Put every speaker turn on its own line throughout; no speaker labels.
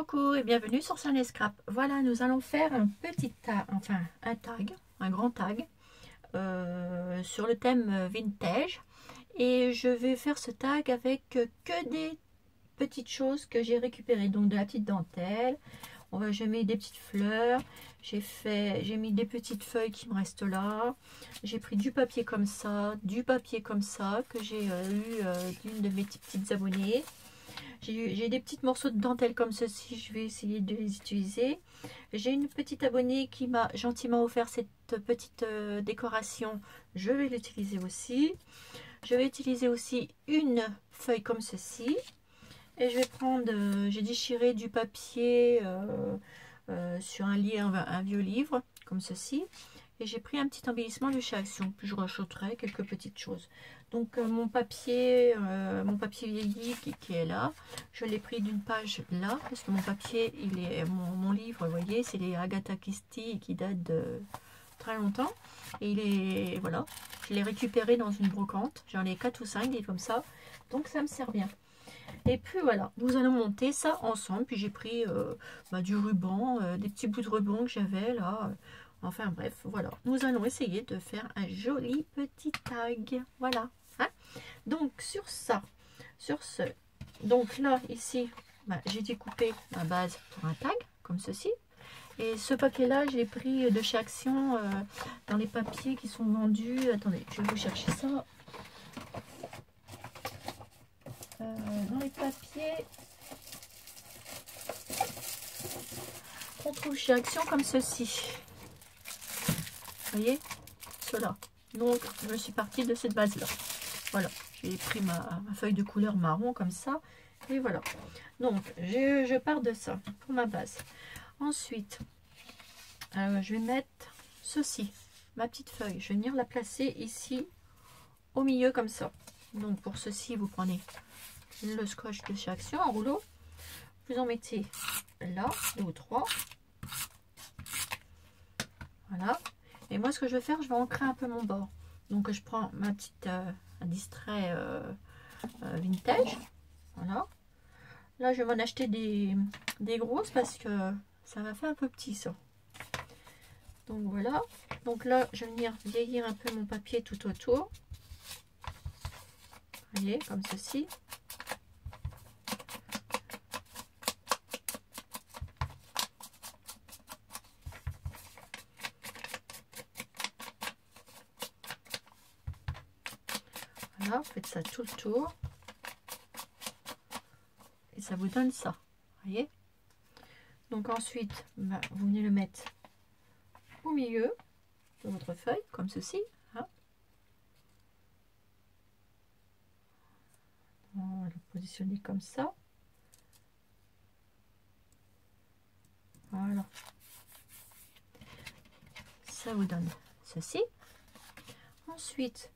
Coucou et bienvenue sur Sun Scrap. Voilà, nous allons faire un petit tag, un grand tag sur le thème vintage. Et je vais faire ce tag avec que des petites choses que j'ai récupérées. Donc de la petite dentelle, j'ai mis des petites fleurs, j'ai mis des petites feuilles qui me restent là. J'ai pris du papier comme ça, que j'ai eu d'une de mes petites abonnées. J'ai des petits morceaux de dentelle comme ceci, je vais essayer de les utiliser. J'ai une petite abonnée qui m'a gentiment offert cette petite décoration, je vais l'utiliser aussi. Je vais utiliser aussi une feuille comme ceci. Et je vais prendre, j'ai déchiré du papier sur un vieux livre, comme ceci. Et j'ai pris un petit embellissement de chez Action, puis je rajouterai quelques petites choses. Donc mon papier vieilli qui est là, je l'ai pris d'une page là, parce que mon papier, mon livre, vous voyez, c'est les Agatha Christie qui date de très longtemps. Et voilà, je l'ai récupéré dans une brocante, j'en ai 4 ou 5 des comme ça, donc ça me sert bien. Et puis voilà, nous allons monter ça ensemble. Puis j'ai pris du ruban, des petits bouts de ruban que j'avais là. Enfin bref, voilà. Nous allons essayer de faire un joli petit tag. Voilà. Hein, donc sur ce. Donc là, ici, j'ai découpé ma base pour un tag, comme ceci. Et ce papier-là, j'ai pris de chez Action dans les papiers qui sont vendus. Attendez, je vais vous chercher ça. Dans les papiers qu'on trouve chez Action comme ceci. Vous voyez, cela. Donc, je suis partie de cette base-là. Voilà, j'ai pris ma feuille de couleur marron comme ça. Et voilà. Donc, je pars de ça pour ma base. Ensuite, je vais mettre ceci, ma petite feuille. Je vais venir la placer ici, au milieu comme ça. Donc, pour ceci, vous prenez le scotch de chez Action en rouleau, vous en mettez là 2 ou 3, voilà. Et moi ce que je vais faire, je vais ancrer un peu mon bord. Donc je prends ma petite un distrait vintage, voilà. Là je vais m'en acheter des grosses parce que ça va faire un peu petit ça. Donc voilà, donc là je vais venir vieillir un peu mon papier tout autour, vous voyez, comme ceci. Voilà, vous faites ça tout le tour et ça vous donne ça, vous voyez. Donc ensuite, vous venez le mettre au milieu de votre feuille, comme ceci. Hein. On va le positionner comme ça. Voilà. Ça vous donne ceci. Ensuite,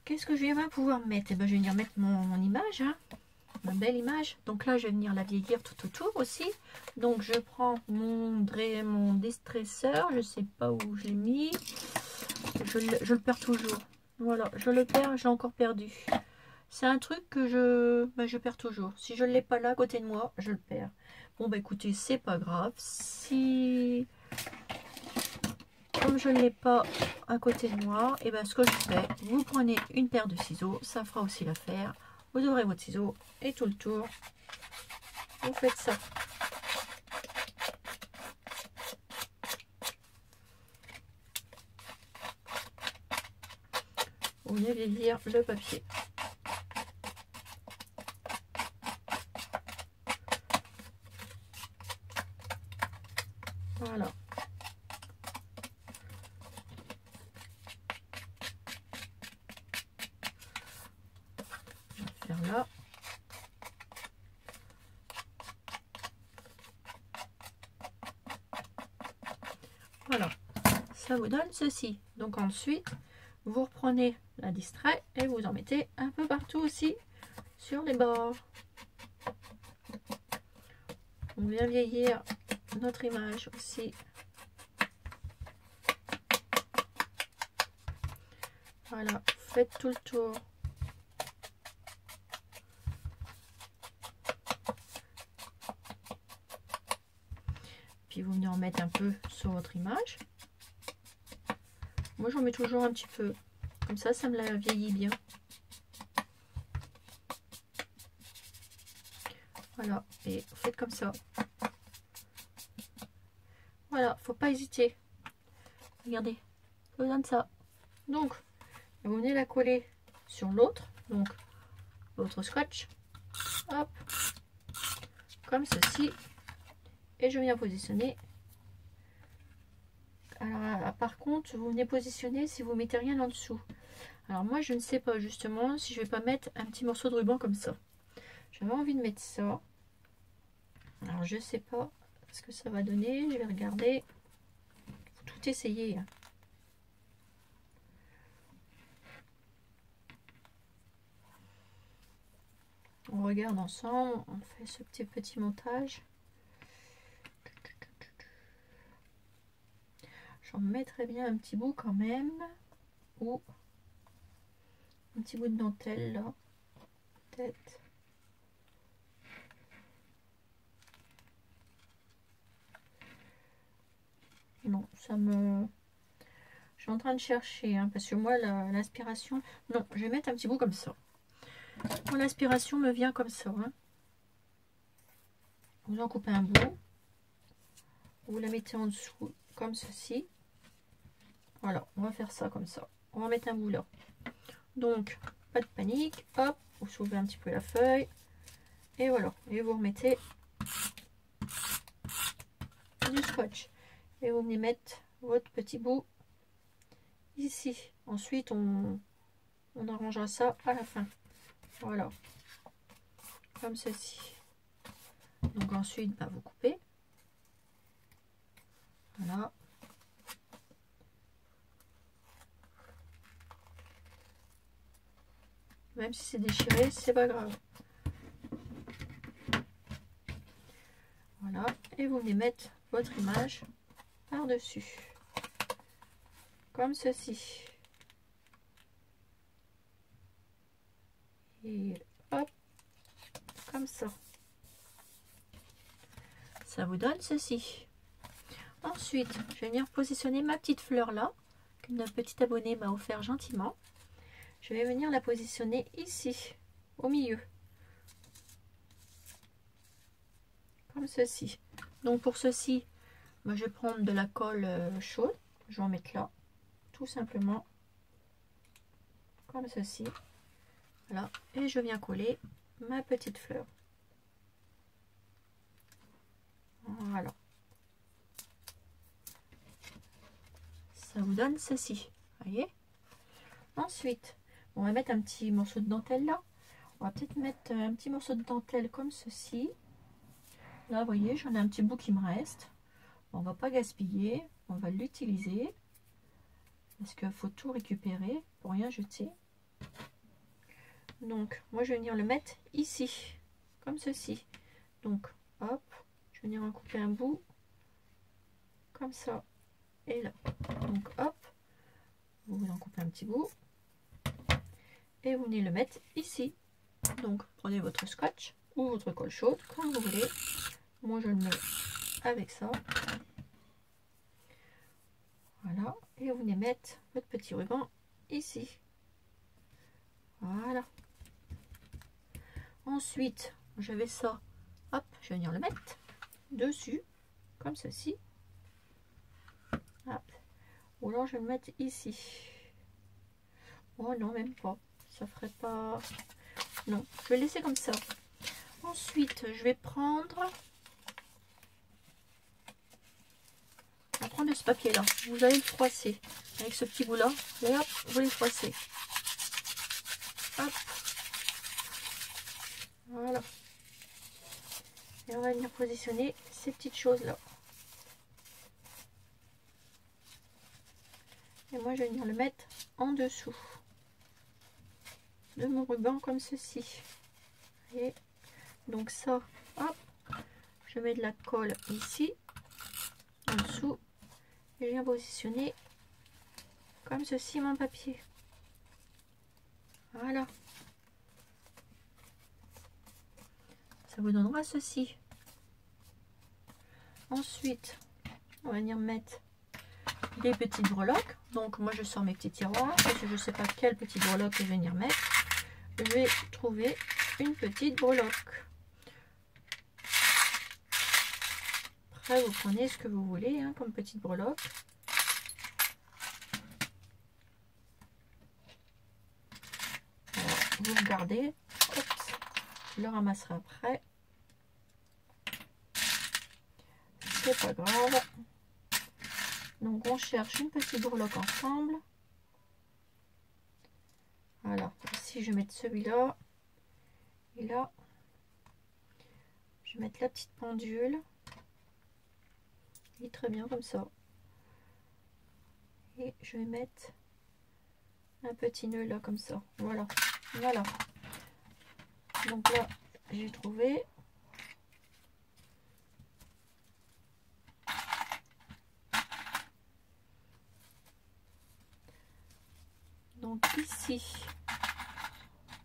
qu'est-ce que je vais pouvoir mettre? Eh ben, je vais venir mettre mon image, hein, ma belle image. Donc là, je vais venir la vieillir tout autour aussi. Donc je prends mon distresseur, je sais pas où je l'ai mis. Je le perds toujours. Voilà, je le perds, je l'ai encore perdu. C'est un truc que je perds toujours. Si je ne l'ai pas là à côté de moi, je le perds. Bon, bah écoutez, c'est pas grave. Si, comme je ne l'ai pas à côté de moi, et ben ce que je fais, vous prenez une paire de ciseaux, ça fera aussi l'affaire. Vous ouvrez votre ciseau et tout le tour, vous faites ça. Vous venez vieillir le papier. Voilà. Je vais faire là. Voilà. Ça vous donne ceci. Donc ensuite, vous reprenez la distrait et vous en mettez un peu partout aussi sur les bords. On vient vieillir notre image aussi. Voilà, faites tout le tour. Puis vous venez en mettre un peu sur votre image. Moi j'en mets toujours un petit peu. Comme ça me la vieillit bien. Voilà, et vous faites comme ça. Voilà, faut pas hésiter. Regardez, je vous donne ça. Donc, vous venez la coller sur l'autre, donc votre scotch. Hop, comme ceci. Et je viens positionner. Alors, par contre, vous venez positionner si vous mettez rien en dessous. Alors moi, je ne sais pas justement si je vais pas mettre un petit morceau de ruban comme ça. J'avais envie de mettre ça. Alors je sais pas ce que ça va donner. Je vais regarder. Faut tout essayer. On regarde ensemble. On fait ce petit montage. J'en mettrai bien un petit bout quand même. Ou un petit bout de dentelle là. Peut-être. Non, ça me... Je suis en train de chercher, hein, parce que moi, l'inspiration... Non, je vais mettre un petit bout comme ça. Bon, l'inspiration me vient comme ça. Hein. Vous en coupez un bout. Vous la mettez en dessous, comme ceci. Voilà, on va faire ça comme ça. On va mettre un bout là. Donc, pas de panique. Hop, vous soulevez un petit peu la feuille. Et voilà. Et vous remettez du scotch. Et vous venez mettre votre petit bout ici. Ensuite, on arrangera ça à la fin. Voilà. Comme ceci. Donc ensuite, bah, vous coupez. Voilà. Même si c'est déchiré, c'est pas grave. Voilà. Et vous venez mettre votre image par-dessus. Comme ceci. Et hop. Comme ça. Ça vous donne ceci. Ensuite, je vais venir positionner ma petite fleur là, qu'une petite abonnée m'a offert gentiment. Je vais venir la positionner ici, au milieu. Comme ceci. Donc pour ceci, moi je vais prendre de la colle chaude. Je vais en mettre là, tout simplement. Comme ceci. Voilà. Et je viens coller ma petite fleur. Voilà. Ça vous donne ceci. Voyez. Ensuite, on va mettre un petit morceau de dentelle là. On va peut-être mettre un petit morceau de dentelle comme ceci. Là, vous voyez, j'en ai un petit bout qui me reste. On va pas gaspiller. On va l'utiliser. Parce qu'il faut tout récupérer pour rien jeter. Donc, moi, je vais venir le mettre ici. Comme ceci. Donc, hop. Je vais venir en couper un bout. Comme ça. Et là. Donc, hop. Vous en coupez un petit bout. Et vous venez le mettre ici. Donc, prenez votre scotch ou votre colle chaude, comme vous voulez. Moi, je le mets avec ça. Voilà. Et vous venez mettre votre petit ruban ici. Voilà. Ensuite, j'avais ça. Hop, je vais venir le mettre dessus, comme ceci. Hop. Ou alors, je vais le mettre ici. Oh non, même pas. Ça ferait pas... Non, je vais laisser comme ça. Ensuite, je vais prendre... On va prendre ce papier là. Vous allez le froisser. Avec ce petit bout là. Et hop, vous les froissez. Hop. Voilà. Et on va venir positionner ces petites choses là. Et moi, je vais venir le mettre en dessous de mon ruban comme ceci. Et donc ça, hop, je mets de la colle ici, en dessous, et je viens positionner comme ceci mon papier. Voilà. Ça vous donnera ceci. Ensuite, on va venir mettre des petites breloques. Donc moi je sors mes petits tiroirs parce que je ne sais pas quelle petite breloque je vais venir mettre. Je vais trouver une petite breloque. Après vous prenez ce que vous voulez hein, comme petite breloque. Alors, vous regardez, hop, je le ramasserai après. C'est pas grave. Donc on cherche une petite breloque ensemble. Alors ici je vais mettre celui-là. Et là, je vais mettre la petite pendule. Et très bien comme ça. Et je vais mettre un petit nœud là comme ça. Voilà. Voilà. Donc là, j'ai trouvé. Donc ici,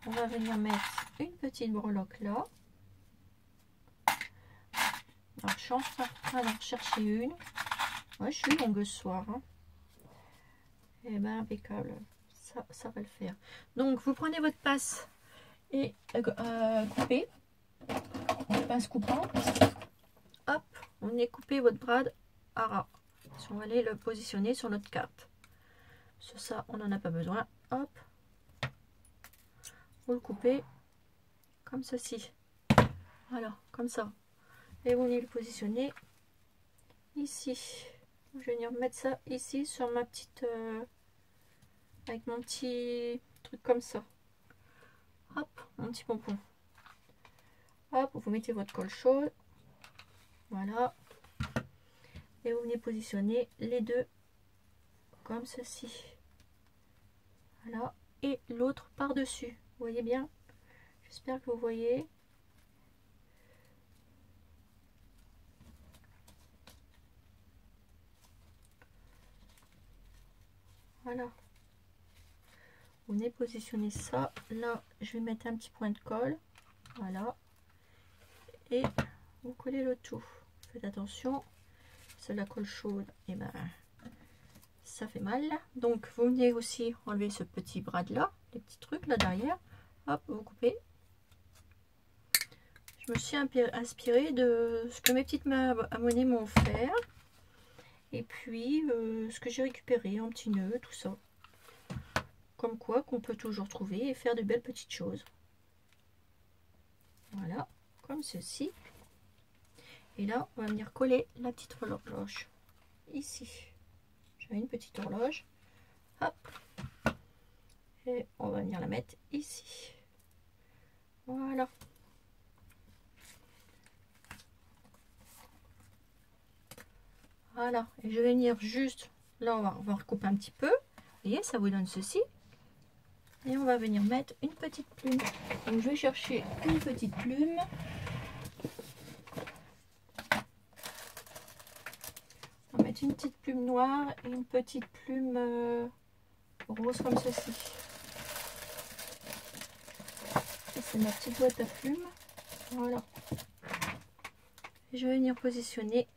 on va venir mettre une petite breloque là. Alors je suis en train d'en chercher une. Ouais, je suis longue ce soir. Hein. Et ben impeccable. Ça va le faire. Donc vous prenez votre pince et coupez. Une pince coupante. Hop, on est coupé votre brad à ras. On va aller le positionner sur notre carte. Sur ça, on n'en a pas besoin. Hop. Vous le coupez comme ceci. Voilà, comme ça. Et vous venez le positionner ici. Je vais venir mettre ça ici sur ma petite... avec mon petit truc comme ça. Hop, mon petit pompon. Hop, vous mettez votre colle chaude. Voilà. Et vous venez positionner les deux comme ceci. Voilà. Et l'autre par-dessus. Vous voyez bien? J'espère que vous voyez. Voilà. Vous venez positionner ça. Là, je vais mettre un petit point de colle. Voilà. Et vous collez le tout. Faites attention. C'est la colle chaude. Et ben, ça fait mal. Donc, vous venez aussi enlever ce petit brad là. Les petits trucs là derrière. Hop, vous coupez. Je me suis inspirée de ce que mes petites abonnées m'ont offert. Et puis, ce que j'ai récupéré en petits nœuds, tout ça. Comme quoi qu'on peut toujours trouver et faire de belles petites choses. Voilà, comme ceci. Et là, on va venir coller la petite horloge. Ici, j'ai une petite horloge. Hop. Et on va venir la mettre ici. Voilà. Voilà. Et je vais venir juste... Là, on va recouper un petit peu. Vous voyez, ça vous donne ceci. Et on va venir mettre une petite plume. Donc je vais chercher une petite plume. On va mettre une petite plume noire et une petite plume rose comme ceci. Et c'est ma petite boîte à plumes. Voilà. Et je vais venir positionner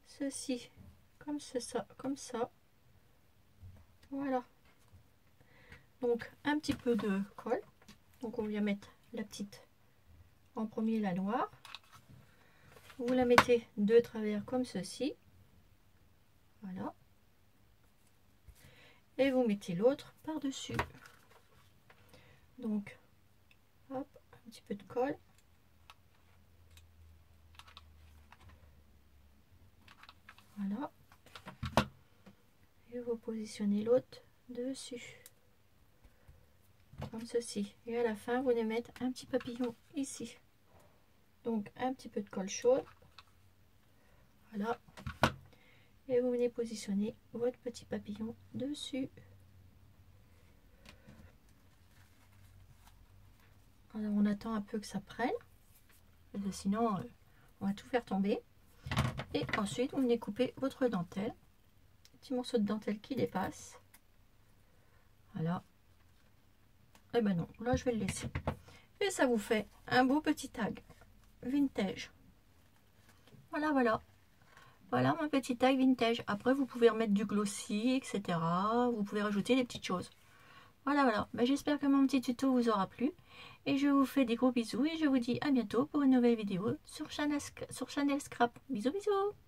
ceci comme ça, comme ça. Voilà. Donc un petit peu de colle. Donc on vient mettre la petite en premier, la noire. Vous la mettez de travers comme ceci. Voilà. Et vous mettez l'autre par dessus. Donc hop, un petit peu de colle. Voilà. Et vous positionnez l'autre dessus. Comme ceci. Et à la fin, vous allez mettre un petit papillon ici. Donc un petit peu de colle chaude. Voilà. Et vous venez positionner votre petit papillon dessus. Alors on attend un peu que ça prenne. Parce que sinon, on va tout faire tomber. Et ensuite, vous venez couper votre dentelle. Petit morceau de dentelle qui dépasse. Voilà. Et ben non, là je vais le laisser. Et ça vous fait un beau petit tag vintage. Voilà, voilà. Voilà mon petit tag vintage. Après, vous pouvez remettre du glossy, etc. Vous pouvez rajouter des petites choses. Voilà, voilà. Ben, j'espère que mon petit tuto vous aura plu. Et je vous fais des gros bisous et je vous dis à bientôt pour une nouvelle vidéo sur Chanel Scrap. Bisous, bisous.